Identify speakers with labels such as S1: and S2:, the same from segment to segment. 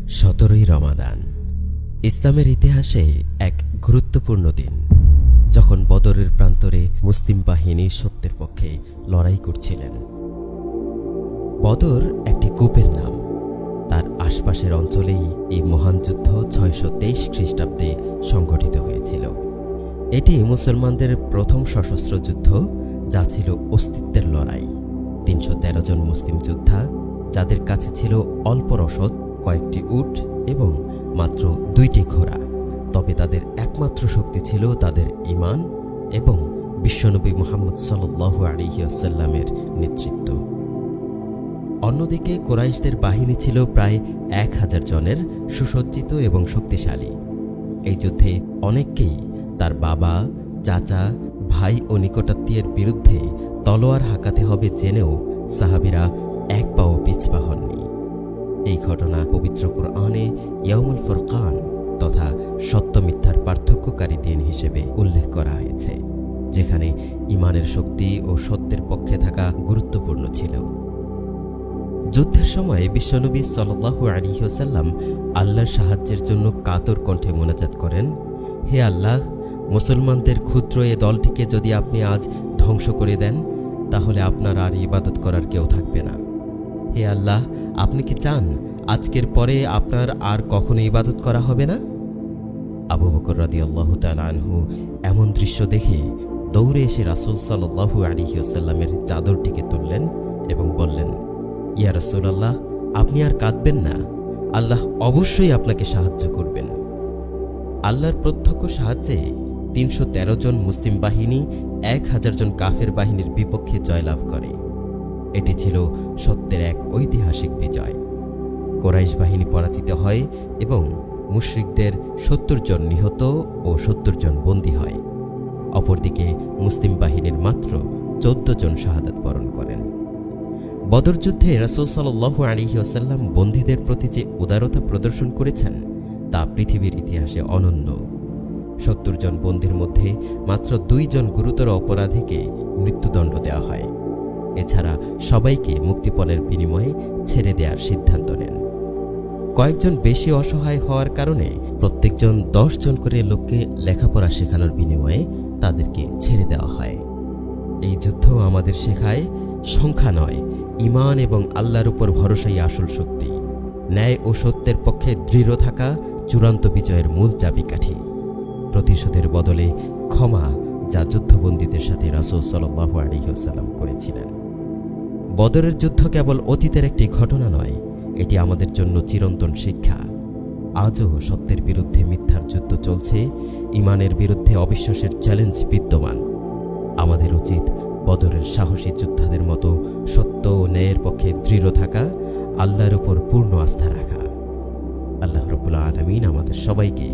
S1: 17ই রমাদান ইসলামের ইতিহাসে এক গুরুত্বপূর্ণ দিন, যখন বদরের প্রান্তরে মুসলিম বাহিনী সত্যের পক্ষে লড়াই করছিলেন। বদর একটি কূপের নাম। তার আশপাশের অঞ্চলেই এই মহান যুদ্ধ 623 খ্রিস্টাব্দে সংঘটিত হয়েছিল। এটি মুসলমানদের প্রথম সশস্ত্র যুদ্ধ, যা ছিল অস্তিত্বের লড়াই। 313 জন মুসলিম যোদ্ধা, যাদের কাছে ছিল অল্প রসদ, কয়েকটি উট এবং মাত্র 2টি ঘোড়া, তবে তাদের একমাত্র শক্তি ছিল তাদের ঈমান এবং বিশ্বনবী মুহাম্মদ সাল্লাল্লাহু আলাইহি ওয়াসাল্লামের নেতৃত্ব। অন্যদিকে কুরাইশদের বাহিনী ছিল প্রায় 1000 জনের, সুসজ্জিত এবং শক্তিশালী। এই যুদ্ধে অনেককেই তার বাবা, চাচা, ভাই ও নিকটাত্মীয়ের বিরুদ্ধে তলোয়ার হাঁকাতে হবে জেনেও সাহাবীরা এক পাও পিছপা হননি। এই ঘটনা পবিত্র কুরআনে ইয়াউমুল ফুরকান তথা সত্য মিথ্যার পার্থক্যকারী দিন হিসেবে উল্লেখ করা হয়েছে, যেখানে ঈমানের শক্তি ও সত্যের পক্ষে থাকা গুরুত্বপূর্ণ ছিল। যুদ্ধের সময় বিশ্বনবী সাল্লাল্লাহু আলাইহি ওয়াসাল্লাম আল্লাহর সাহায্যের জন্য কাতর কণ্ঠে মোনাজাত করেন, হে আল্লাহ, মুসলমানদের ক্ষুদ্র এ দলটিকে যদি আপনি আজ ধ্বংস করে দেন, তাহলে আপনার আর ইবাদত করার কেউ থাকবে না। হে আল্লাহ, আপনি কি চান আজকের পরে আপনার আর কখনো ইবাদত করা হবে না? আবু বকর রাদিয়াল্লাহু তাআলা আনহু এমন দৃশ্য দেখে দৌড়ে এসে রাসূল সাল্লাল্লাহু আলাইহি ওয়াসাল্লামের চাদরটিকে তুললেন এবং বললেন, ইয়া রাসূলুল্লাহ, আপনি আর কাঁদবেন না, আল্লাহ অবশ্যই আপনাকে সাহায্য করবেন। আল্লাহর প্রত্যক্ষ সাহায্যে 313 জন মুসলিম বাহিনী 1000 জন কাফের বাহিনীর বিপক্ষে জয়লাভ করে। এটি ছিল সত্যের এক ঐতিহাসিক বিজয়। কুরাইশ বাহিনী পরাজিত হয় এবং মুশরিকদের 70 জন নিহত ও 70 জন বন্দী হয়। অপরদিকে মুসলিম বাহিনীর মাত্র 14 জন শাহাদাত বরণ করেন। বদর যুদ্ধে রাসূল সাল্লাল্লাহু আলাইহি ওয়াসাল্লাম বন্দীদের প্রতি যে উদারতা প্রদর্শন করেছেন, তা পৃথিবীর ইতিহাসে অনন্য। 70 জন বন্দীর মধ্যে মাত্র 2 জন গুরুতর অপরাধীকে মৃত্যুদণ্ড দেওয়া হয়। এছাড়া সবাইকে মুক্তিপণের বিনিময়ে ছেড়ে দেওয়ার সিদ্ধান্ত নেন। কয়েকজন বেশি অসহায় হওয়ার কারণে প্রত্যেকজন 10 জন করে লোককে লেখাপড়া শেখানোর বিনিময়ে তাদেরকে ছেড়ে দেওয়া হয়। এই যুদ্ধ আমাদের শেখায়, সংখ্যা নয়, ঈমান এবং আল্লাহর উপর ভরসাই আসল শক্তি। ন্যায় ও সত্যের পক্ষে দৃঢ় থাকা চূড়ান্ত বিজয়ের মূল চাবিকাঠি। প্রতিশোধের বদলে ক্ষমা, যা যুদ্ধবন্দীদের সাথে রাসূল সাল্লাল্লাহু আলাইহি ওয়াসাল্লাম করেছিলেন। বদরের যুদ্ধ কেবল অতীতের একটি ঘটনা নয়, এটি আমাদের জন্য চিরন্তন শিক্ষা। আজও সত্যের বিরুদ্ধে মিথ্যার যুদ্ধ চলছে, ঈমানের বিরুদ্ধে অবিশ্বাসের চ্যালেঞ্জ বিদ্যমান। আমাদের উচিত বদরের সাহসী যোদ্ধাদের মতো সত্য ও ন্যায়ের পক্ষে দৃঢ় থাকা, আল্লাহর উপর পূর্ণ আস্থা রাখা। আল্লাহ রাব্বুল আলামিন আমাদের সবাইকে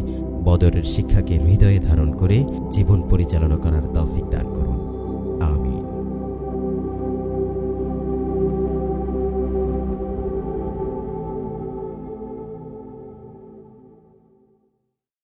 S1: বদরের শিক্ষাকে হৃদয়ে ধারণ করে জীবন পরিচালনা করার তৌফিক দান করুন।